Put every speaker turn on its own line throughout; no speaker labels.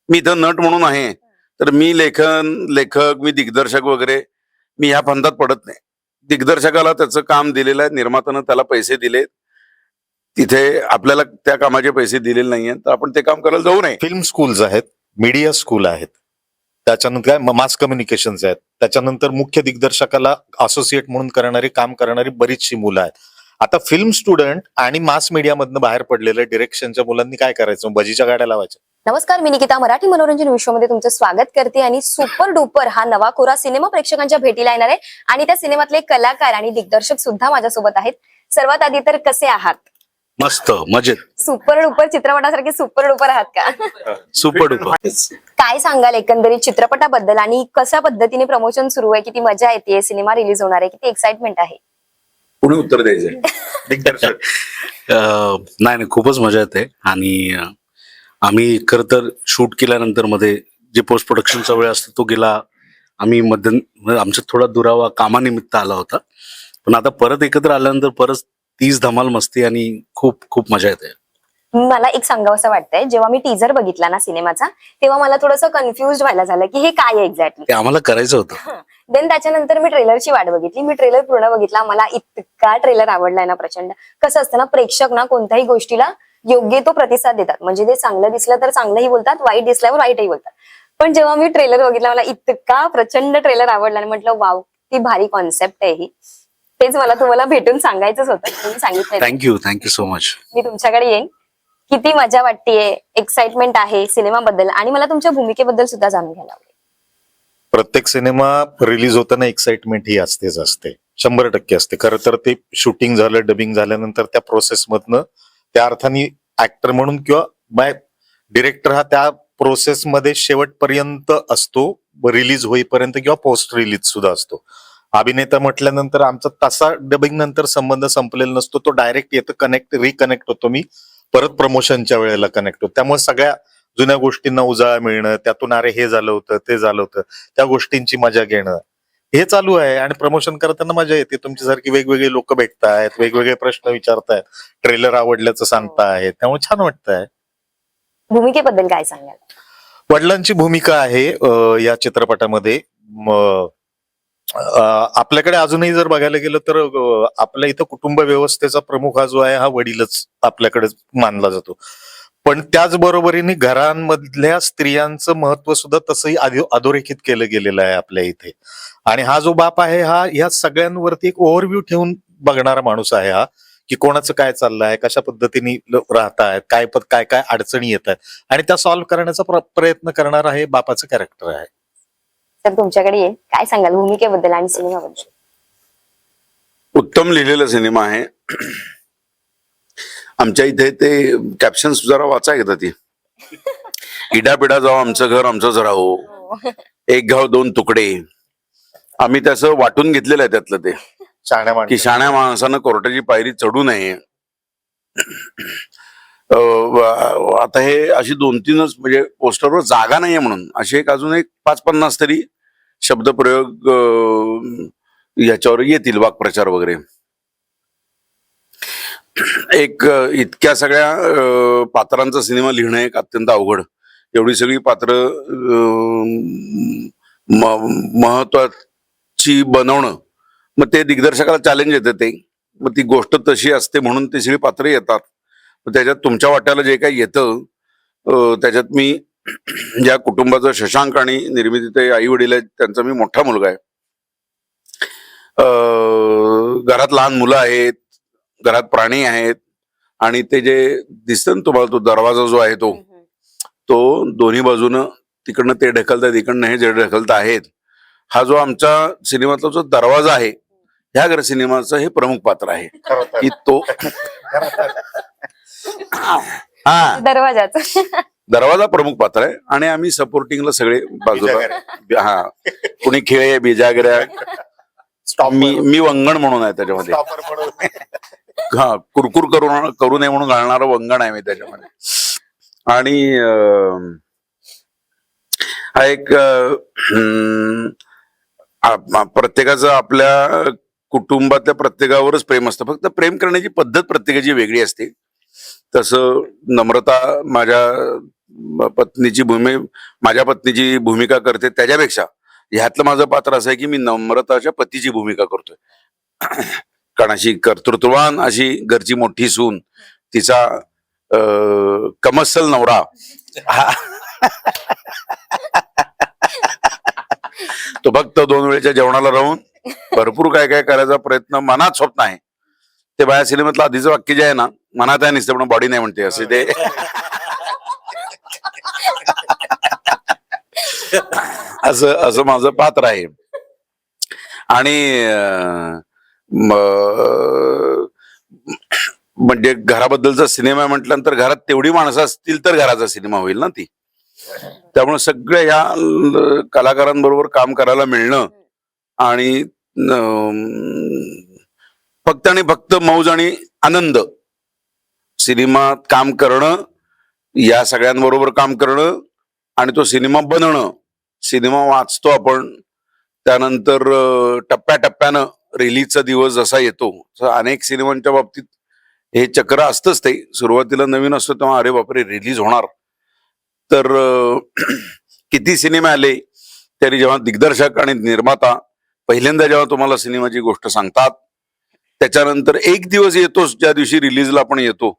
मी इथं नट म्हणून आहे, तर मी लेखक, मी दिग्दर्शक वगैरे मी ह्या फंदात पडत नाही. दिग्दर्शकाला त्याचं काम दिलेलं आहे, निर्मात्यानं त्याला पैसे दिले, तिथे आपल्याला त्या कामाचे पैसे दिलेले नाहीये, तर आपण ते काम करायला जाऊ नये.
फिल्म स्कूल्स आहेत, मीडिया स्कूल आहेत, त्याच्यानंतर काय मास कम्युनिकेशन्स आहेत, त्याच्यानंतर मुख्य दिग्दर्शकाला असोसिएट म्हणून करणारी काम करणारी बरीचशी मुलं आहेत. आता फिल्म स्टुडंट आणि मास मीडिया मधनं बाहेर पडलेल्या डिरेक्शनच्या मुलांनी काय करायचं? भजीच्या गाड्या लावायच्या.
नमस्कार, मी निकिता मराठी मनोरंजन विश्वमध्ये तुमचं स्वागत करते. आणि सुपर डुपर हा नवा कोरा सिनेमा प्रेक्षकांच्या भेटीला येणार आहे आणि त्या सिनेमातले कलाकार आणि दिग्दर्शक सुद्धा माझ्यासोबत आहेत. सर्वात आधी तर कसे आहात?
मस्त, मजेत.
सुपर डुपर चित्रपटासारखे सुपर डुपर आहात का?
Super duper.
काय सांगाल एकंदरीत चित्रपटाबद्दल आणि कशा पद्धतीने प्रमोशन सुरू आहे? किती मजा येते, सिनेमा रिलीज होणार आहे, किती एक्साइटमेंट आहे?
पुढे उत्तर द्यायचंय.
दिग्दर्शक
नाही, खूपच मजा येते. आणि आम्ही खर तर शूट केल्यानंतर मध्ये जे पोस्ट प्रोडक्शनचा वेळ असतो तो गेला. आम्ही आमच्यात थोडा दुरावा कामानिमित्त आला होता, पण आता परत एकत्र आल्यानंतर परत तीच धमाल मस्ती आणि खूप खूप मजा येते.
मला एक सांगावंसं वाटतंय, जेव्हा मी टीजर बघितला ना सिनेमाचा, तेव्हा मला थोडंसं कन्फ्युज व्हायला झालं की हे काय आहे एक्झॅक्टली.
ते आम्हाला करायचं होतं.
देन त्याच्यानंतर मी ट्रेलरची वाट बघितली. मी ट्रेलर पूर्ण बघितला. मला इतका ट्रेलर आवडलाय ना प्रचंड. कसं असतं ना, प्रेक्षक ना कोणत्याही गोष्टीला योग्य तो प्रतिसाद देतात. म्हणजे ते चांगलं दिसलं तर चांगलंही बोलतात, वाईट दिसल्यावर वाईटही बोलतात. पण जेव्हा मी ट्रेलर बघितला, मला इतका प्रचंड ट्रेलर आवडला आणि म्हटलं वाव, ती भारी कॉन्सेप्ट आहे ही. तेच मला तुम्हाला भेटून सांगायचंच होतं, तुम्ही सांगितलं.
Thank you so much.
मी तुमच्याकडे येईन. किती मजा वाटतेय, एक्साइटमेंट आहे सिनेमाबद्दल आणि मला तुमच्या भूमिकेबद्दल सुद्धा जाणून घ्यायला आवडेल.
प्रत्येक सिनेमा रिलीज होताना एक्साइटमेंट ही असतेच असते, 100% असते. खरं तर ते शूटिंग झालं, डबिंग झाल्यानंतर त्या प्रोसेसमधनं त्या अर्थाने ऍक्टर म्हणून किंवा बाय डिरेक्टर हा त्या प्रोसेसमध्ये शेवटपर्यंत असतो, रिलीज होईपर्यंत किंवा पोस्ट रिलीज सुद्धा असतो. अभिनेता म्हटल्यानंतर आमचा तसा डबिंग नंतर संबंध संपलेला नसतो, तो डायरेक्ट येतो, रिकनेक्ट होतो. मी परत प्रमोशनच्या वेळेला कनेक्ट होतो. त्यामुळे सगळ्या जुन्या गोष्टींना उजाळा मिळणं, त्यातून अरे हे झालं होतं, ते झालं होतं, त्या गोष्टींची मजा घेणं हे चालू आहे. आणि प्रमोशन करताना मजा येते. तुमच्यासारखी वेगवेगळे लोक भेटतायत, वेगवेगळे प्रश्न विचारतायत, ट्रेलर आवडल्याचं सांगतायत, त्यामुळे छान वाटतंय.
भूमिकेबद्दल काय सांगाल?
वडिलांची भूमिका आहे या चित्रपटामध्ये. आपल्याकडे अजूनही जर बघायला गेलं तर आपल्या इथं कुटुंब व्यवस्थेचा प्रमुख हा जो आहे हा वडीलच आपल्याकडे मानला जातो. पण त्याचबरोबरीने घरांमधल्या स्त्रियांचं महत्व सुद्धा तसंही अधोरेखित केलं गेलेलं आहे आपल्या इथे. आणि हा जो बाप आहे हा ह्या सगळ्यांवरती एक ओव्हरव्ह्यू ठेवून बघणारा माणूस आहे हा, की कोणाचं काय चाललंय, कशा पद्धतीने राहतायत, काय काय अडचणी येत आहेत आणि त्या सॉल्व्ह करण्याचा प्रयत्न करणारा हे बापाचं कॅरेक्टर आहे.
तर तुमच्याकडे येईल, काय सांगाल भूमिकेबद्दल आणि सिनेमाबद्दल?
उत्तम लिहिलेला सिनेमा आहे. आमच्या इथे ते कॅप्शन जरा वाचा एकदा ती. इडापिडा जाऊ आमचं घर आमचंच राहो, एक गाव दोन तुकडे. आम्ही त्याचं वाटून घेतलेलं आहे त्यातलं ते, की शाण्या माणसानं कोर्टाची पायरी चढू नये. आता हे अशी 2-3च म्हणजे पोस्टरवर जागा नाहीये म्हणून अशी एक अजून एक 5-50 तरी शब्दप्रयोग याच्यावर येतील, वाक्प्रचार वगैरे. एक इतक्या सगळ्या पात्रांचा सिनेमा लिहिणं एक अत्यंत अवघड. एवढी सगळी पात्र महत्वाची बनवणं, मग ते दिग्दर्शकाला चॅलेंज येतं. ते मग ती गोष्ट तशी असते म्हणून ती सगळी पात्र येतात. त्याच्यात तुमच्या वाट्याला जे काही येतं त्याच्यात मी ज्या कुटुंबाचं शशांक आणि निर्मिती ते आई वडील आहेत त्यांचा मी मोठा मुलगा आहे. घरात लहान मुलं आहेत, घरात प्राणी आहेत आणि ते जे दिसतं ना तुम्हाला, तो दरवाजा जो आहे तो दोन्ही बाजूनं तिकडनं ते ढकलतात, इकडनं हे जे ढकलत आहेत. हा जो आमच्या सिनेमातला जो दरवाजा आहे, ह्या घर सिनेमाचं हे प्रमुख पात्र आहे की तो हा दरवाजा प्रमुख पात्र आहे. आणि आम्ही सपोर्टिंगला सगळे बाजूला, हा कुणी खेळे बिजागऱ्या, मी वंगण म्हणून आहे त्याच्यामध्ये. हा कुरकुर करू नये म्हणून घालणारं वंगण आहे मी त्याच्यामध्ये. आणि हा एक प्रत्येकाचं आपल्या कुटुंबातल्या प्रत्येकावरच प्रेम असतं, फक्त प्रेम करण्याची पद्धत प्रत्येकाची वेगळी असते. तसं नम्रता माझ्या पत्नीची भूमिका करते. त्याच्यापेक्षा ह्यातलं माझं पात्र असं आहे की मी नम्रताच्या पतीची भूमिका करतोय. कारण अशी कर्तृत्ववान अशी घरची मोठी सून, तिचा कमस्सल नवरा तो फक्त 2 वेळेच्या जेवणाला राहून भरपूर काय काय करायचा प्रयत्न मनात स्वप्न आहे. ते बाया सिनेमातलं आधीचं वाक्य जे आहे ना, मनात आहे नसते पण बॉडी नाही म्हणते, असे ते असं असं माझं पात्र आहे. आणि म्हणजे घराबद्दलचा सिनेमा म्हटल्यानंतर घरात तेवढी माणसं असतील तर घराचा सिनेमा होईल ना ती. त्यामुळे सगळ्या या कलाकारांबरोबर काम करायला मिळणं आणि फक्त आणि फक्त मौज आणि आनंद, सिनेमात काम करणं, या सगळ्यांबरोबर काम करणं आणि तो सिनेमा बनवणं. सिनेमा वाचतो आपण, त्यानंतर टप्प्याटप्प्यानं रिलीजचा दिवस जसा येतो, अनेक सिनेमांच्या बाबतीत हे चक्र असतंच. ते सुरुवातीला नवीन असतो तेव्हा अरे बापरे रिलीज होणार, तर किती सिनेमे आले तरी जेव्हा दिग्दर्शक आणि निर्माता पहिल्यांदा जेव्हा तुम्हाला सिनेमाची गोष्ट सांगतात, त्याच्यानंतर एक दिवस येतोच ज्या दिवशी रिलीजला आपण येतो,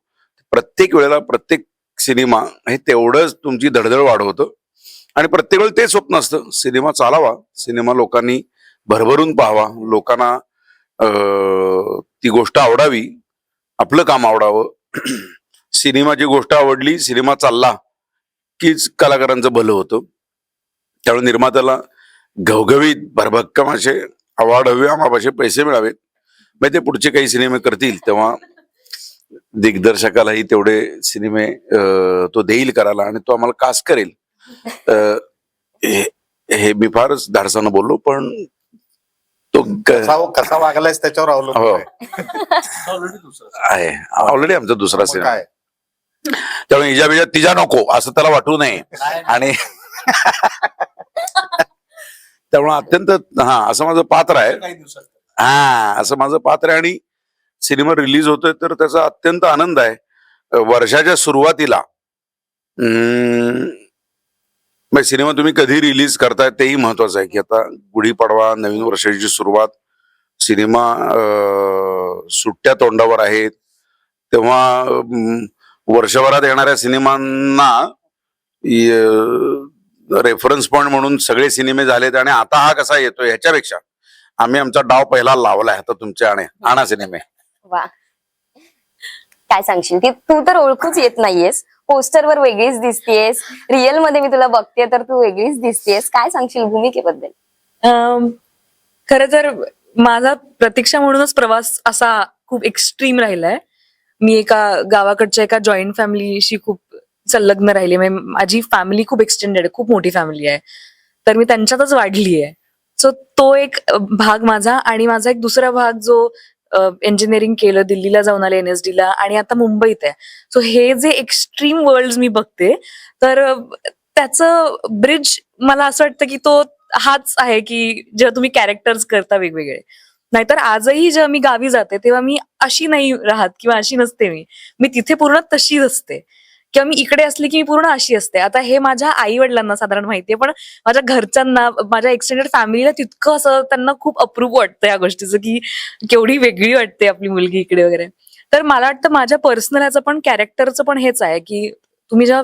प्रत्येक वेळेला प्रत्येक सिनेमा हे तेवढंच तुमची धडधड वाढवतं. आणि प्रत्येक वेळेला ते स्वप्न असतं, सिनेमा चालावा, सिनेमा लोकांनी भरभरून पाहावा, लोकांना ती गोष्ट आवडावी, आपलं काम आवडावं. सिनेमाची गोष्ट आवडली, सिनेमा चालला कीच कलाकारांचं भलं होतं. त्यामुळे निर्मात्याला घवघवीत भरभक्कम असे अवॉर्ड हवे, आम्हाला असे पैसे मिळावेत, मग ते पुढचे काही सिनेमे करतील तेव्हा दिग्दर्शकालाही तेवढे सिनेमे तो देईल करायला आणि तो आम्हाला कास्ट करेल. हे मी फारच धाडसानं बोललो, पण तो
कसा वागलायस त्याच्यावर अवलंबून
आहे. ऑलरेडी आमचा दुसरा सिनेमा
काय
त्यामुळे हिजा बिजा तिजा नको असं त्याला वाटू नये. आणि त्यामुळे अत्यंत असं माझं पात्र आहे. असं माझं पात्र आहे. आणि सिनेमा रिलीज होतोय तर त्याचा अत्यंत आनंद आहे. वर्षाच्या सुरुवातीला सिनेमा तुम्ही कधी रिलीज करताय तेही महत्वाचं आहे, की आता गुढीपाडवा, नवीन वर्षाची सुरुवात, सिनेमा सुट्ट्या तोंडावर आहेत, तेव्हा वर्षभरात येणाऱ्या सिनेमांना रेफरन्स पॉइंट म्हणून सगळे सिनेमे झालेत. आणि आता हा कसा येतोय ह्याच्यापेक्षा आम्ही आमचा डाव पहिला लावलाय आता तुमच्या आणा सिनेमे.
वा, काय सांगशील? ती तू तर ओळखूच येत नाहीयेस, पोस्टरवर वेगळीच दिसतेस, रिअल मध्ये मी तुला बघते तर तू वेगळीच दिसतेस. काय सांगशील भूमिकेबद्दल?
खरं तर माझा प्रतीक्षा म्हणूनच प्रवास असा खूप एक्स्ट्रीम राहिलाय. मी एका गावाकडच्या एका जॉईंट फॅमिलीशी खूप संलग्न राहिले. माझी फॅमिली खूप एक्सटेंडेड आहे, खूप मोठी फॅमिली आहे, तर मी त्यांच्यातच वाढली आहे. सो तो एक भाग माझा. आणि माझा एक दुसरा भाग जो इंजिनिअरिंग केलं, दिल्लीला जाऊन आले NSD ला, आणि आता मुंबईत आहे. सो हे जे एक्स्ट्रीम वर्ल्ड मी बघते, तर त्याचं ब्रिज मला असं वाटतं की तो हाच आहे की जेव्हा तुम्ही कॅरेक्टर्स करता वेगवेगळे. नाहीतर आजही जेव्हा मी गावी जाते तेव्हा मी अशी नाही राहत किंवा अशी नसते. मी तिथे पूर्ण तशीच असते, किंवा मी इकडे असली की मी पूर्ण अशी असते. आता हे माझ्या आई वडिलांना साधारण माहितीये, पण माझ्या घरच्यांना, माझ्या एक्सटेंडेड फॅमिलीला तितकं असं त्यांना खूप अप्रूप वाटतं या गोष्टीचं, की केवढी वेगळी वाटते आपली मुलगी इकडे वगैरे. तर मला वाटतं माझ्या पर्सनल ह्याचं पण, कॅरेक्टरचं पण हेच आहे की तुम्ही जेव्हा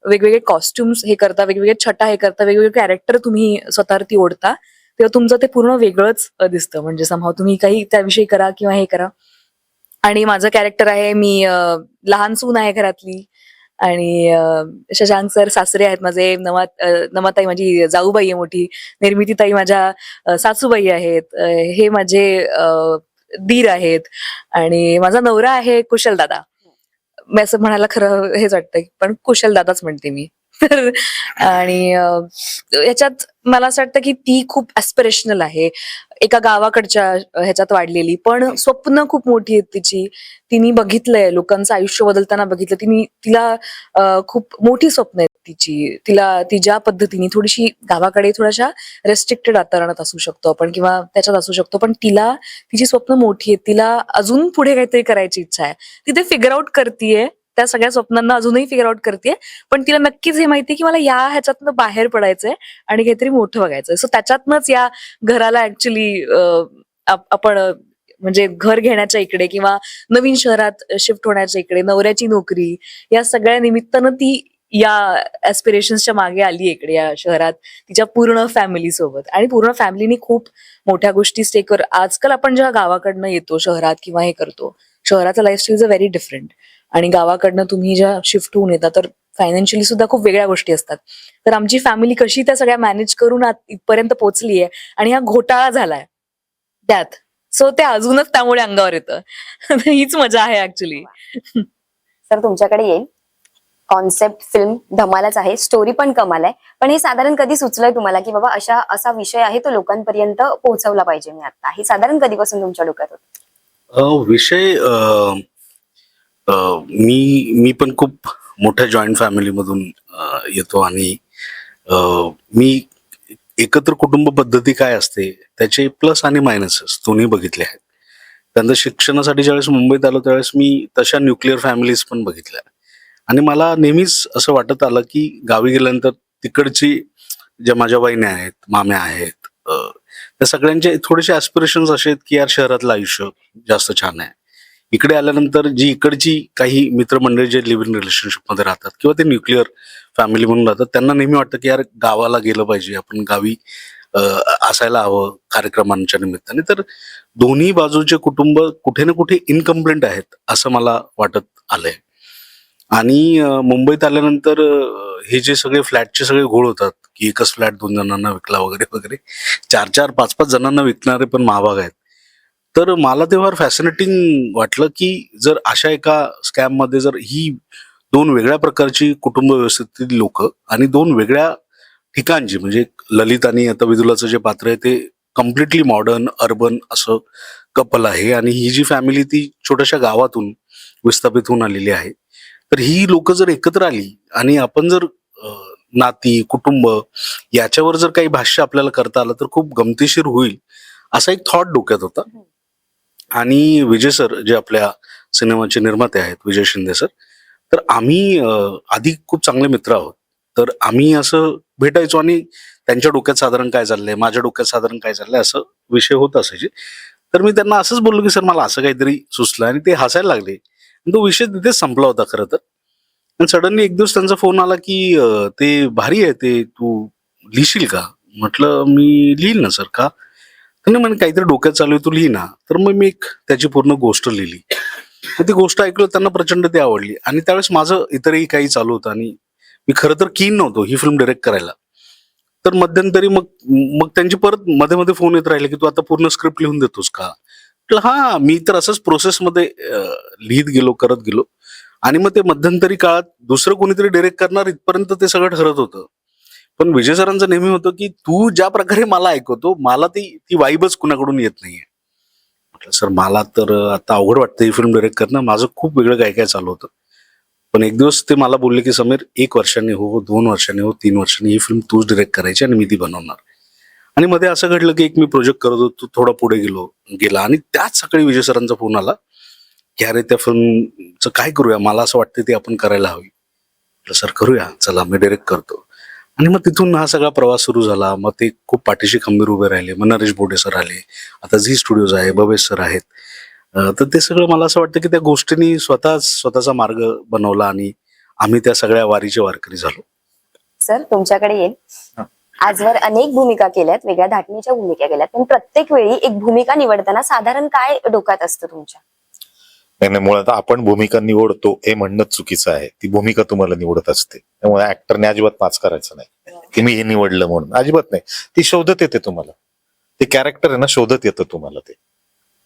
वेगवेगळे कॉस्ट्युम्स हे करता, वेगवेगळे छटा हे करता, वेगवेगळे कॅरेक्टर तुम्ही स्वतःवरती ओढता, तेव्हा तुमचं ते पूर्ण वेगळंच दिसतं. म्हणजे समहाव तुम्ही काही त्याविषयी करा किंवा हे करा. आणि माझं कॅरेक्टर आहे, मी लहान सून आहे घरातली, आणि शशांक सर सासरे आहेत माझे, नमाताई माझी जाऊबाई आहे मोठी, निर्मितीताई माझ्या सासूबाई आहेत, हे माझे दीर आहेत, आणि माझा नवरा आहे कुशल दादा. मी असं म्हणायला खरं हेच वाटतं, पण कुशल दादाच म्हणते मी. तर आणि याच्यात मला असं वाटतं की ती खूप ऍस्पिरेशनल आहे, एका गावाकडच्या ह्याच्यात वाढलेली, पण स्वप्न खूप मोठी आहेत तिची. तिने बघितलंय लोकांचं आयुष्य बदलताना बघितलं, तिला खूप मोठी स्वप्न आहेत. तिची ती ज्या पद्धतीने थोडीशी गावाकडे थोड्याशा रेस्ट्रिक्टेड वातावरणात असू शकतो आपण किंवा त्याच्यात असू शकतो, पण तिला तिची स्वप्न मोठी आहेत, तिला अजून पुढे काहीतरी करायची इच्छा आहे, ती ते फिगर आउट करतीये, त्या सगळ्या स्वप्नांना अजूनही फिगर आउट करते, पण तिला नक्कीच हे माहितीये की मला या ह्याच्यातनं बाहेर पडायचंय आणि काहीतरी मोठं बघायचंय. सो त्याच्यातनंच या घराला ऍक्च्युली आपण म्हणजे घर घेण्याच्या इकडे किंवा नवीन शहरात शिफ्ट होण्याच्या इकडे, नवऱ्याची नोकरी, या सगळ्या निमित्तानं ती या ऍस्पिरेशन्सच्या मागे आली इकडे या शहरात तिच्या पूर्ण फॅमिली सोबत. आणि पूर्ण फॅमिलीनी खूप मोठ्या गोष्टी स्टेकर. आजकाल आपण जेव्हा गावाकडनं येतो शहरात किंवा हे करतो, शहराचं lifestyle is a very different, आणि गावाकडनं तुम्ही ज्या शिफ्ट होऊन येता तर फायनान्शियली सुद्धा खूप वेगळ्या गोष्टी असतात. तर आमची फॅमिली कशी त्या सगळ्या मॅनेज करून इथपर्यंत पोहोचली आहे, आणि हा घोटाळा झालाय त्यात, सो ते अजूनच त्यामुळे अंगावर येतं. हीच मजा आहे ऍक्च्युली.
सर तुमच्याकडे येईल. कॉन्सेप्ट फिल्म धमालच आहे, स्टोरी पण कमाल आहे, पण हे साधारण कधी सुचलंय तुम्हाला की बाबा असा विषय आहे तो लोकांपर्यंत पोहोचवला पाहिजे मी आता, हे साधारण कधीपासून तुमच्या डोक्यात होतं?
विषय मी पण खूप मोठ्या जॉईंट फॅमिलीमधून येतो, आणि मी एकत्र कुटुंब पद्धती काय असते त्याचे प्लस आणि मायनसेस दोन्ही बघितले आहेत. त्यानंतर शिक्षणासाठी ज्यावेळेस मुंबईत आलो त्यावेळेस मी तशा न्यूक्लिअर फॅमिलीज पण बघितल्या, आणि मला नेहमीच असं वाटत आलं की गावी गेल्यानंतर तिकडची ज्या माझ्या वहिनी आहेत, माम्या आहेत, त्या सगळ्यांचे थोडेसे ऍस्पिरेशन्स असे आहेत की यार शहरातलं आयुष्य जास्त छान आहे. इकडे आल्यानंतर जी इकडची काही मित्रमंडळी जे लिव्ह इन रिलेशनशिपमध्ये राहतात किंवा ते न्यूक्लिअर फॅमिली म्हणून राहतात, त्यांना नेहमी वाटतं की यार गावाला गेलं पाहिजे, आपण गावी असायला हवं कार्यक्रमांच्या निमित्ताने. तर दोन्ही बाजूचे कुटुंब कुठे ना कुठे इनकम्प्लीट आहेत असं मला वाटत आलंय. आणि मुंबईत आल्यानंतर हे जे सगळे फ्लॅटचे सगळे घोळ होतात की एकच फ्लॅट 2 जणांना विकला वगैरे वगैरे, 4-4, 5-5 जणांना विकणारे पण महाभाग आहेत. तर मला ते फार फॅसिनेटिंग वाटलं की जर अशा एका स्कॅम मध्ये जर ही 2 वेगळ्या प्रकारची कुटुंब व्यवस्थेतील लोक आणि 2 वेगळ्या ठिकाणची, म्हणजे ललित आणि आता विदुलाचं जे पात्र आहे ते कम्प्लिटली मॉडर्न अर्बन असं कपल आहे, आणि ही जी फॅमिली ती छोट्याशा गावातून विस्थापित होऊन आलेली आहे. तर ही लोक जर एकत्र आली आणि आपण जर नाती कुटुंब याच्यावर जर काही भाष्य आपल्याला करता आलं तर खूप गमतीशीर होईल असा एक थॉट डोक्यात होता. आणि विजय सर जे आपल्या सिनेमाचे निर्माते आहेत, विजय शिंदे सर, तर आम्ही आधी खूप चांगले मित्र आहोत. तर आम्ही असं भेटायचो आणि त्यांच्या डोक्यात साधारण काय चाललंय, माझ्या डोक्यात साधारण काय चाललंय, असं विषय होत असायचे. तर मी त्यांना असंच बोललो की सर मला असं काहीतरी सुचलं, आणि ते हसायला लागले. तो विषय तिथेच संपला होता खरं तर. आणि सडनली एक दिवस त्यांचा फोन आला की ते भारी आहे, ते तू लिहिशील का? म्हटलं मी लिहिल ना सर. का? नाही म्हणे काहीतरी डोक्यात चालू आहे, तू लिही ना. तर मग मी एक त्याची पूर्ण गोष्ट लिहिली. ती गोष्ट ऐकलं त्यांना प्रचंड ती आवडली, आणि त्यावेळेस माझं इतरही काही चालू होतं आणि मी खरं तर कीन नव्हतो ही फिल्म डायरेक्ट करायला. तर मध्यंतरी मग त्यांची परत मध्ये मध्ये फोन येत राहिले की तू आता पूर्ण स्क्रिप्ट लिहून देतोस का? म्हटलं हा. मी तर असंच प्रोसेसमध्ये लिहित गेलो, करत गेलो, आणि मग ते मध्यंतरी काळात दुसरं कोणीतरी डायरेक्ट करणार इथपर्यंत ते सगळं ठरत होतं. पण विजय सरांचं नेहमी होतं की तू ज्या प्रकारे मला ऐकवतो मला ती वाईबच कुणाकडून येत नाहीये. म्हटलं सर मला तर आता अवघड वाटतं ही फिल्म डायरेक्ट करणं, माझं खूप वेगळं काय काय चालू होतं. पण एक दिवस ते मला बोलले की समीर 1 वर्षाने हो, 2 वर्षाने हो, 3 वर्षाने ही फिल्म तूच डिरेक्ट करायची आणि मी ती बनवणार. आणि मध्ये असं घडलं की एक मी प्रोजेक्ट करत होतो, थोडा पुढे गेला, आणि त्याच सकाळी विजय सरांचा फोन आला की अरे त्या फिल्मचं काय करूया, मला असं वाटतं ती आपण करायला हवी. म्हटलं सर करूया, चला मी डायरेक्ट करतो. आणि मग तिथून हा सगळा प्रवास सुरू झाला. मग ते खूप पाठीशी खंबीर उभे राहिले. मग नरेश बोडे सर आले, आता झी स्टुडिओज आहे, भवेश सर आहेत. तर ते सगळं मला असं वाटतं की त्या गोष्टींनी स्वतःचा मार्ग बनवला आणि आम्ही त्या सगळ्या वारीचे वारकरी झालो.
सर तुमच्याकडे येईल. आजवर अनेक भूमिका केल्यात, वेगळ्या धाटणीच्या भूमिका केल्यात, पण प्रत्येक वेळी एक भूमिका निवडताना साधारण काय डोक्यात असतं तुमच्या?
नाही, मुळात आपण भूमिका निवडतो हे म्हणणं चुकीचं आहे. ती भूमिका तुम्हाला निवडत असते. त्यामुळे ऍक्टरने अजिबात पाच करायचं नाही की मी हे निवडलं म्हणून, अजिबात नाही. ती शोधत येते तुम्हाला. ते कॅरेक्टर आहे ना, शोधत येतं तुम्हाला. ते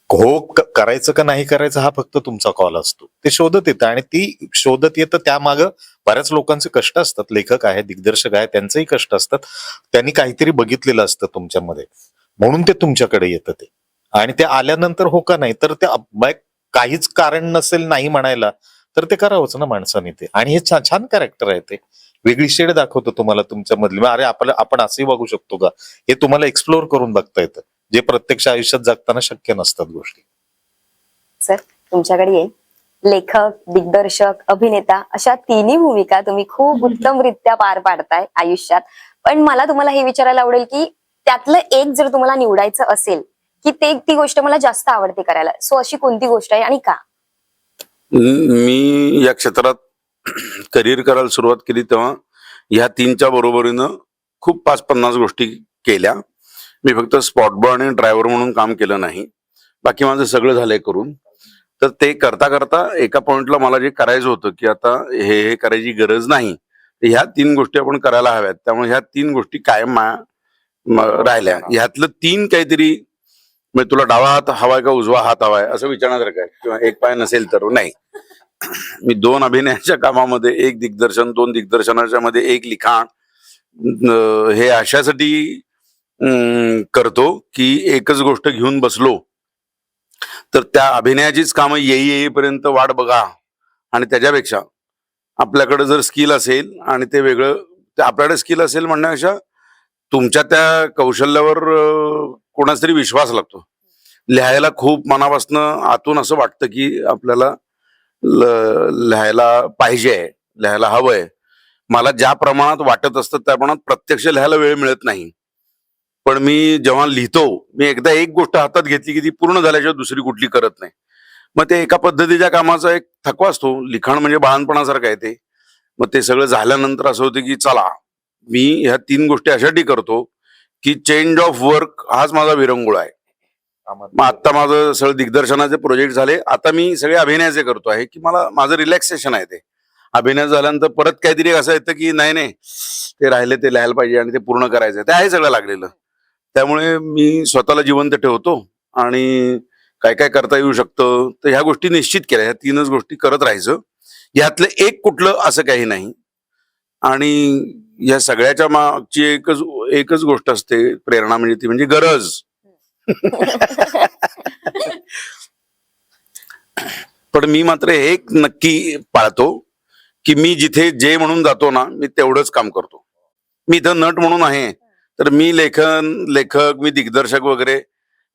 हो करायचं का नाही करायचं हा फक्त तुमचा कॉल असतो. ते शोधत येतं, आणि ती शोधत येतं त्यामागं बऱ्याच लोकांचे कष्ट असतात. लेखक आहे, दिग्दर्शक आहे, त्यांचेही कष्ट असतात. त्यांनी काहीतरी बघितलेलं असतं तुमच्यामध्ये, म्हणून ते तुमच्याकडे येतं. ते आणि ते आल्यानंतर हो का नाही, तर ते काहीच कारण नसेल नाही म्हणायला, तर ते करावंच ना माणसाने ते. आणि हे छान कॅरेक्टर आहे ते. वेगळी शेड दाखवतो तुम्हाला तुमच्या मधली. अरे आपण असंही बघू शकतो का, हे तुम्हाला एक्सप्लोर करून बघता येतं, जे प्रत्यक्ष आयुष्यात जगताना शक्य नसतात गोष्टी.
सर तुमच्याकडे येईल. लेखक, दिग्दर्शक, अभिनेता अशा तिन्ही भूमिका तुम्ही खूप उत्तमरित्या पार पाडताय आयुष्यात. पण मला तुम्हाला हे विचारायला आवडेल की त्यातलं एक जर तुम्हाला निवडायचं असेल की ती गोष्ट मला जास्त आवडते करायला, सो अशी कोणती गोष्ट आहे आणि का?
मी या क्षेत्रात करिअर करायला सुरुवात केली तेव्हा ह्या तीनच्या बरोबरीनं खूप 5-50 गोष्टी केल्या. मी फक्त स्पॉट बॉय आणि ड्रायव्हर म्हणून काम केलं नाही, बाकी माझं सगळं झालंय करून. तर ते करता करता एका पॉइंटला मला जे करायचं होतं की आता हे करायची गरज नाही, तर ह्या 3 गोष्टी आपण करायला हव्यात. त्यामुळे ह्या 3 गोष्टी कायम राहिल्या. ह्यातलं 3 काहीतरी, म्हणजे तुला डावा हात हवाय का उजवा हात हवाय असं विचारण्यासारखं आहे, किंवा एक पाय नसेल तर नाही. मी 2 अभिनयाच्या कामामध्ये 1 दिग्दर्शन, 2 दिग्दर्शनाच्या मध्ये 1 लिखाण, हे अशासाठी करतो की एकच गोष्ट घेऊन बसलो तर त्या अभिनयाचीच कामं येईपर्यंत वाट बघा. आणि त्याच्यापेक्षा आपल्याकडे जर स्किल असेल आणि ते वेगळं, ते आपल्याकडे स्किल असेल म्हणण्यापेक्षा तुमच्या त्या कौशल्यावर कोणाचा तरी विश्वास लागतो. लिहायला खूप मनापासनं आतून असं वाटतं की आपल्याला लिहायला पाहिजे, लिहायला हवंय. मला ज्या प्रमाणात वाटत असतं त्या प्रमाणात प्रत्यक्ष लिहायला वेळ मिळत नाही. पण मी जेव्हा लिहितो, मी एकदा एक गोष्ट हातात घेतली की ती पूर्ण झाल्याशिवाय दुसरी कुठली करत नाही. मग ते एका पद्धतीच्या कामाचा एक थकवा असतो. लिखाण म्हणजे बाळणपणासारखं आहे ते. मग ते सगळं झाल्यानंतर असं होतं की चला, मी ह्या 3 गोष्टी अशासाठी करतो की चेंज ऑफ वर्क हाच माझा विरंगुळा आहे. मग आता माझं सगळं दिग्दर्शनाचे प्रोजेक्ट झाले, आता मी सगळे अभिनयाचे करतो आहे की मला माझं रिलॅक्सेशन आहे ते. अभिनय झाल्यानंतर परत काहीतरी असं येतं की नाही नाही ते राहिले ते लिहायला पाहिजे आणि ते पूर्ण करायचं, ते आहे सगळं लागलेलं. त्यामुळे मी स्वतःला जिवंत ठेवतो आणि काय काय करता येऊ शकतं तर ह्या गोष्टी निश्चित केल्या. ह्या 3च गोष्टी करत राहायचं, यातलं एक कुठलं असं काही नाही. आणि या सगळ्याच्या मागची एकच गोष्ट असते प्रेरणा, म्हणजे ती म्हणजे गरज. पण मी मात्र एक नक्की पाळतो की मी जिथे जे म्हणून जातो ना, मी तेवढंच काम करतो. मी इथं नट म्हणून आहे तर मी लेखक, मी दिग्दर्शक वगैरे,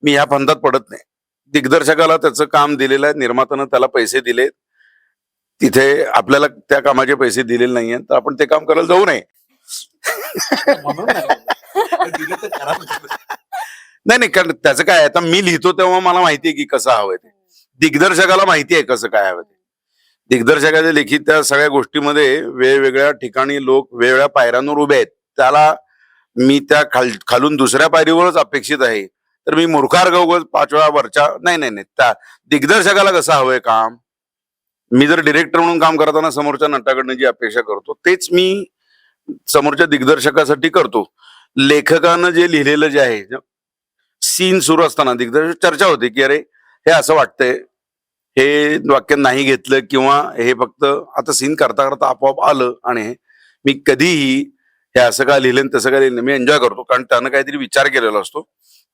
मी ह्या फंदात पडत नाही. दिग्दर्शकाला त्याचं काम दिलेलं आहे, निर्मात्यानं त्याला पैसे दिले, तिथे आपल्याला त्या कामाचे पैसे दिलेले नाहीये तर आपण ते काम करायला जाऊ नये. नाही नाही, कारण त्याचं काय आहे, आता मी लिहितो तेव्हा मला माहितीये की कसं हवंय ते. दिग्दर्शकाला माहिती आहे कसं काय हवं ते. दिग्दर्शकाच्या लेखी त्या सगळ्या गोष्टीमध्ये वेगवेगळ्या ठिकाणी लोक वेगवेगळ्या पायऱ्यांवर उभे आहेत. त्याला मी त्या खालून दुसऱ्या पायरीवरच अपेक्षित आहे, तर मी मूर्खार गवगज 5 वेळा वरच्या नाही नाही नाही. त्या दिग्दर्शकाला कसं हवंय काम, मी जर डिरेक्टर म्हणून काम करताना समोरच्या नटाकडनं जी अपेक्षा करतो तेच मी समोरच्या दिग्दर्शकासाठी करतो. लेखकानं जे लिहिलेलं जे आहे, सीन सुरू असताना दिग्दर्शक चर्चा होते की अरे हे असं वाटतंय, हे वाक्य नाही घेतलं, किंवा हे फक्त आता सीन करता करता आपोआप आलं. आणि मी कधीही हे असं का लिहिलं तसं का लिहिलं, मी एन्जॉय करतो, कारण त्यानं काहीतरी विचार केलेला असतो.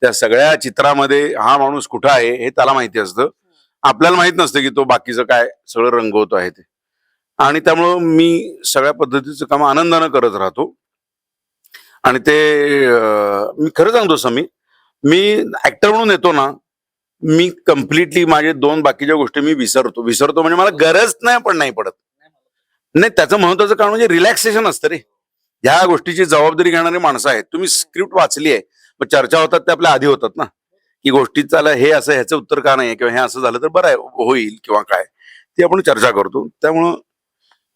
त्या सगळ्या चित्रामध्ये हा माणूस कुठं आहे हे त्याला माहिती असतं. आपल्याला माहित नसतं की तो बाकीचं काय सगळं रंगवतो आहे ते. आणि त्यामुळं मी सगळ्या पद्धतीचं काम आनंदानं करत राहतो. आणि ते मी खरं सांगतो समी, मी ऍक्टर म्हणून येतो ना, मी कम्प्लिटली माझे 2 बाकीच्या गोष्टी मी विसरतो म्हणजे मला गरज नाही पण नाही पडत. नाही, त्याचं महत्वाचं कारण म्हणजे रिलॅक्सेशन असतं रे. ह्या गोष्टीची जबाबदारी घेणारी माणसं आहेत. तुम्ही स्क्रिप्ट वाचली आहे, मग चर्चा होतात ते आपल्या आधी होतात ना, की गोष्टीत चाललं हे असं, ह्याचं उत्तर का नाही, किंवा हे असं झालं तर बरं होईल किंवा काय, ती आपण चर्चा करतो. त्यामुळं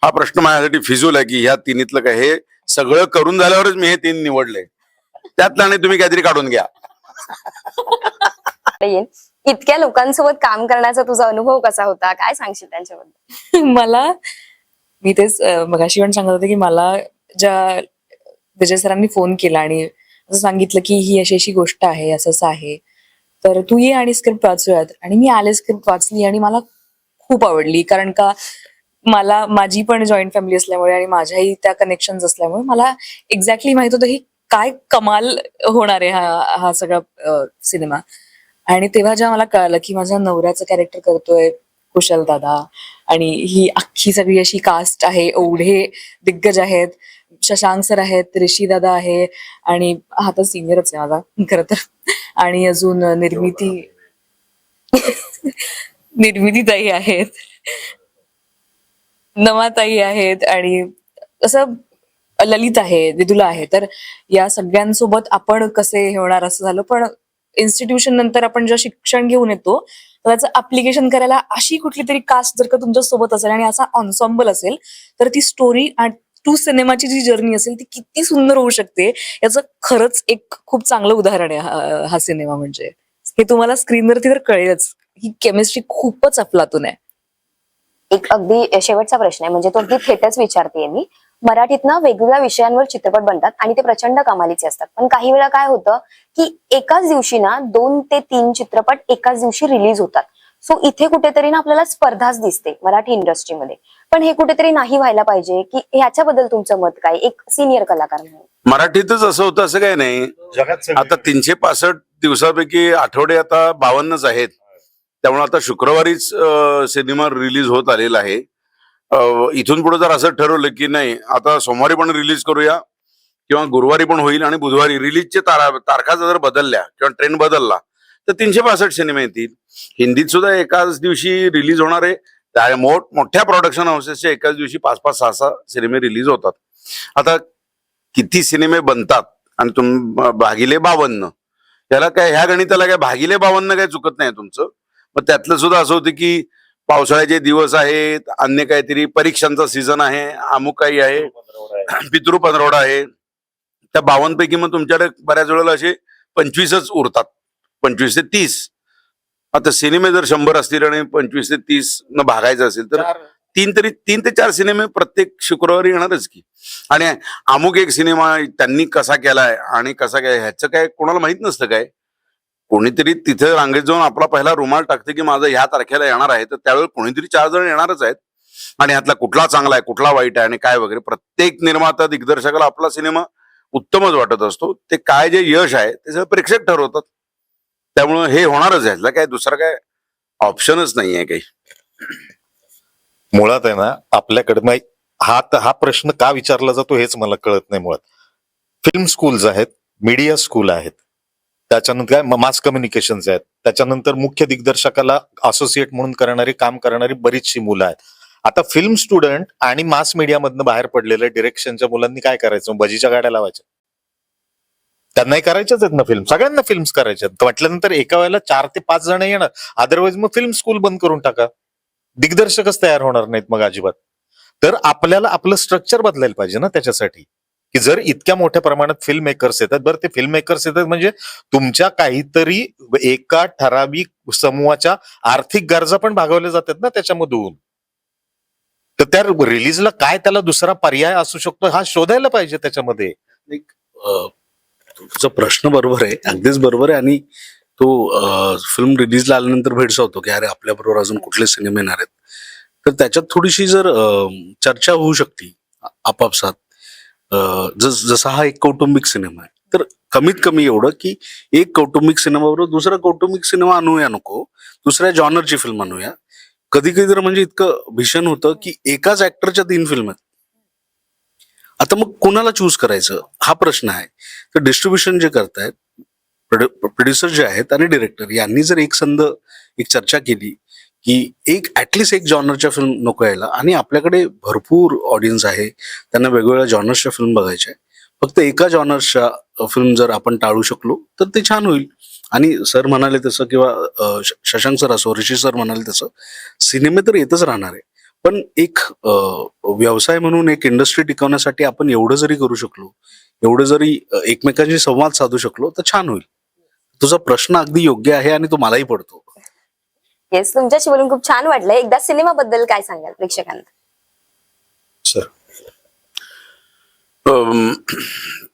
हा प्रश्न माझ्यासाठी फिजूल आहे की ह्या 3तलं काय, हे सगळं करून झाल्यावरच मी हे 3 निवडले, त्यातलं आणि तुम्ही काहीतरी काढून घ्या.
येईल. इतक्या लोकांसोबत काम करण्याचा तुझा अनुभव कसा होता, काय सांगशील त्यांच्याबद्दल?
मी तेच मगाशी पण सांगत होते की मला ज्या विजय सरांनी फोन केला आणि असं सांगितलं की ही अशी अशी गोष्ट आहे, असं असं आहे, तर तू ये आणि स्क्रिप्ट वाचूयात. आणि मी आले, स्क्रिप्ट वाचली आणि मला खूप आवडली. कारण का मला माझी पण जॉईंट फॅमिली असल्यामुळे आणि माझ्याही त्या कनेक्शन असल्यामुळे मला एक्झॅक्टली माहित होतं की काय कमाल होणार आहे हा सगळा सिनेमा. आणि तेव्हा जेव्हा मला कळालं की माझ्या नवऱ्याचं कॅरेक्टर करतोय कुशल दादा आणि ही अख्खी सगळी अशी कास्ट आहे, एवढे दिग्गज आहेत. शशांक सर आहेत, ऋषी दादा आहे आणि हा तर सिनियरच आहे माझा खरं तर. आणि अजून निर्मिती ताई आहेत, नमाताई आहेत आणि असं ललित आहे, विदुला आहे. तर या सगळ्यांसोबत आपण कसे हे होणार असं झालं. पण इन्स्टिट्यूशन नंतर आपण जेव्हा शिक्षण घेऊन येतो तर त्याचं अप्लिकेशन करायला अशी कुठली तरी कास्ट जर का तुमच्या सोबत असेल आणि असा ऑन्सॉम्बल असेल तर ती स्टोरी टू सिनेमाची जी जर्नी असेल ती किती सुंदर होऊ शकते याचं खरंच एक खूप चांगलं उदाहरण आहे हा सिनेमा. म्हणजे हे तुम्हाला स्क्रीनवरती तर कळेलच, ही केमिस्ट्री खूपच अफलातून आहे.
एक अगदी शेवटचा प्रश्न आहे, म्हणजे तो अगदी थेटच विचारतेय मी. मराठीत ना वेगवेगळ्या विषयांवर चित्रपट बनतात आणि ते प्रचंड कमालीचे असतात, पण काही वेळा काय होतं की एकाच दिवशी ना 2 ते 3 चित्रपट एकाच दिवशी रिलीज होतात. सो इथे कुठेतरी ना आपल्याला स्पर्धाच दिसते मराठी इंडस्ट्रीमध्ये. पण हे कुठेतरी नाही व्हायला पाहिजे, की ह्याच्याबद्दल तुमचं मत काय, एक सिनियर कलाकार म्हणून?
मराठीतच असं होतं असं काही नाही.
जगात
आता 365 दिवसापैकी आठवडे आता 52च आहेत. त्यामुळे आता शुक्रवारीच सिनेमा रिलीज होत आलेला आहे. इथून पुढे जर असं ठरवलं की नाही आता सोमवारी पण रिलीज करूया किंवा गुरुवारी पण होईल आणि बुधवारी रिलीजचे तारखा जर बदलल्या किंवा ट्रेंड बदलला तर 362 सिनेमे येतील. हिंदीत सुद्धा एकाच दिवशी रिलीज होणारे मोठ्या प्रोडक्शन हाऊसेसचे एकाच दिवशी 5-5, 6-6 सिनेमे रिलीज होतात. आता किती सिनेमे बनतात आणि भागिले 52, त्याला काय ह्या गणिताला काय भागिले 52 काय चुकत नाही तुमचं. मग त्यातलं सुद्धा असं होतं की पावसाळ्याचे दिवस आहेत, अन्य काहीतरी परीक्षांचा सीझन आहे, अमुक काही आहे, पितृ पंधरवडा आहे. त्या 52 पैकी मग तुमच्याकडे बऱ्याच वेळेला असे 25च उरतात, 25 ते 30. आता सिनेमे जर 100 असतील आणि 25 ते 30 न भागायचं असेल तर 3 ते 4 सिनेमे प्रत्येक शुक्रवारी येणारच की. आणि अमुक एक सिनेमा त्यांनी कसा केलाय आणि कसा काय ह्याचं काय कोणाला माहित नसतं काय. कोणीतरी तिथे रांगेत जाऊन आपला पहिला रुमाल टाकते की माझं ह्या तारखेला येणार आहे, तर त्यावेळी कोणीतरी 4 जण येणारच आहेत. आणि ह्यातला कुठला चांगला आहे, कुठला वाईट आहे आणि काय वगैरे प्रत्येक निर्माता दिग्दर्शकाला आपला सिनेमा उत्तमच वाटत असतो. ते काय जे यश आहे ते सगळं प्रेक्षक ठरवतात. त्यामुळं हे होणारच आहे, काय दुसरा काय ऑप्शनच नाही आहे काही.
मुळात आहे ना आपल्याकडे हा प्रश्न का विचारला जातो हेच मला कळत नाही. मुळात फिल्म स्कूल्स आहेत, मीडिया स्कूल आहेत, त्याच्यानंतर काय मास कम्युनिकेशन्स आहेत, त्याच्यानंतर मुख्य दिग्दर्शकाला असोसिएट म्हणून करणारी काम करणारी बरीचशी मुलं आहेत. आता फिल्म स्टुडंट आणि मास मीडियामधनं बाहेर पडलेल्या डिरेक्शनच्या मुलांनी काय करायचं? भजीच्या गाड्या लावायच्या? त्यांनाही करायच्याच आहेत ना फिल्म, सगळ्यांना फिल्म्स करायच्या आहेत. म्हटल्यानंतर एका वेळेला 4 ते 5 जण येणार. अदरवाईज मग फिल्म स्कूल बंद करून टाका, दिग्दर्शकच तयार होणार नाहीत मग अजिबात. तर आपल्याला आपलं स्ट्रक्चर बदलायला पाहिजे ना त्याच्यासाठी, की जर इतक्या मोठ्या प्रमाणात फिल्म मेकर्स येतात, बरं ते फिल्म मेकर्स येतात म्हणजे तुमच्या काहीतरी एका ठराविक समूहाच्या आर्थिक गरजा पण भागवल्या जातात ना त्याच्यामधून. तर त्या रिलीजला काय त्याला दुसरा पर्याय असू शकतो हा शोधायला पाहिजे त्याच्यामध्ये.
तुझा प्रश्न बरोबर आहे, अगदीच बरोबर आहे. आणि तो फिल्म रिलीजला आल्यानंतर भेडसावतो की अरे आपल्या बरोबर अजून कुठले सिनेमे येणार आहेत. तर त्याच्यात थोडीशी जर चर्चा होऊ शकते आपापसात. जसा हा एक कौटुंबिक सिनेमा आहे तर कमीत कमी एवढं की एक कौटुंबिक सिनेमा बरोबर दुसरा कौटुंबिक सिनेमा आणूया नको, दुसऱ्या जॉनरची फिल्म आणूया. कधी कधी तर म्हणजे इतकं भीषण होतं की एकाच ऍक्टरच्या 3 फिल्म आहेत. आता मग कोणाला चूज करायचं हा प्रश्न आहे. तर डिस्ट्रीब्युशन जे करतायत, प्रोड्युसर जे आहेत आणि डिरेक्टर यांनी जर एक चर्चा केली की ऍटलिस्ट एक जॉनरच्या फिल्म नको यायला, आणि आपल्याकडे भरपूर ऑडियन्स आहे, त्यांना वेगवेगळ्या जॉनर्सच्या फिल्म बघायच्या आहे, फक्त एका जॉनर्सच्या फिल्म जर आपण टाळू शकलो तर ते छान होईल. आणि सर म्हणाले तसं किंवा शशांक सर असो, ऋषी सर म्हणाले तसं सिनेमे तर येतच राहणार आहे. पण एक व्यवसाय म्हणून एक इंडस्ट्री टिकवण्यासाठी आपण एवढं जरी करू शकलो, एवढं जरी एकमेकांशी संवाद साधू शकलो तर छान होईल. तुझा प्रश्न अगदी योग्य आहे आणि तो मलाही पडतो.
येस, तुमच्याशी बोलून खूप छान वाटलं. एकदा सिनेमाबद्दल काय सांगाल प्रेक्षकांना?
सर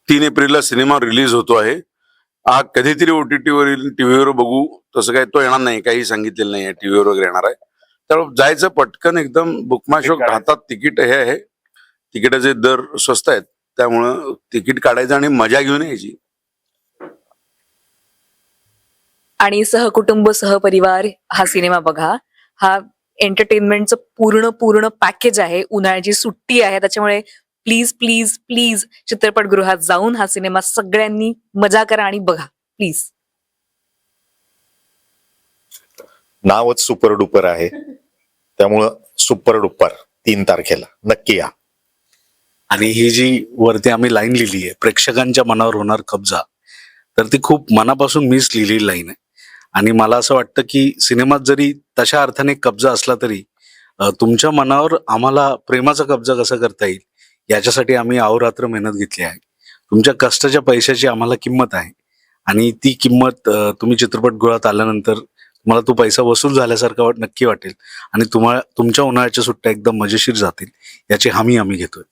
3 एप्रिलला सिनेमा रिलीज होतो आहे. हा कधीतरी OTT वरील टीव्हीवर बघू तसं काय तो येणार नाही, काही सांगितलेलं नाही टीव्हीवर वगैरे येणार आहे. त्यामुळे जायचं पटकन एकदम बुकमाय शो. हातात तिकीट हे आहे, तिकिटाचे दर स्वस्त आहेत, त्यामुळं तिकीट काढायचं आणि मजा घेऊन यायची.
आणि सहकुटुंब सहपरिवार हा सिनेमा बघा. हा एंटरटेनमेंटचं पूर्ण पॅकेज आहे. उन्हाळ्याची सुट्टी आहे, त्याच्यामुळे प्लीज प्लीज प्लीज चित्रपटगृहात जाऊन हा सिनेमा सगळ्यांनी मजा करा आणि बघा प्लीज.
नावच सुपर डुपर आहे, त्यामुळं सुपर डुपर 3 तारखेला नक्की या.
आणि ही जी वरती आम्ही लाईन लिहिली आहे, प्रेक्षकांच्या मनावर होणार कब्जा, तर ती खूप मनापासून मीच लिहिलेली लाईन आहे. आणि मला असं वाटतं की सिनेमात जरी तशा अर्थाने कब्जा असला तरी तुमच्या मनावर आम्हाला प्रेमाचा कब्जा कसा करता येईल याच्यासाठी आम्ही अहोरात्र मेहनत घेतली आहे. तुमच्या कष्टाच्या पैशाची आम्हाला किंमत आहे आणि ती किंमत तुम्ही चित्रपटगृहात आल्यानंतर तुम्हाला तो पैसा वसूल झाल्यासारखा नक्की वाटेल आणि तुमच्या उन्हाळ्याच्या सुट्ट्या एकदम मजेशीर जातील याची हमी आम्ही घेतोय.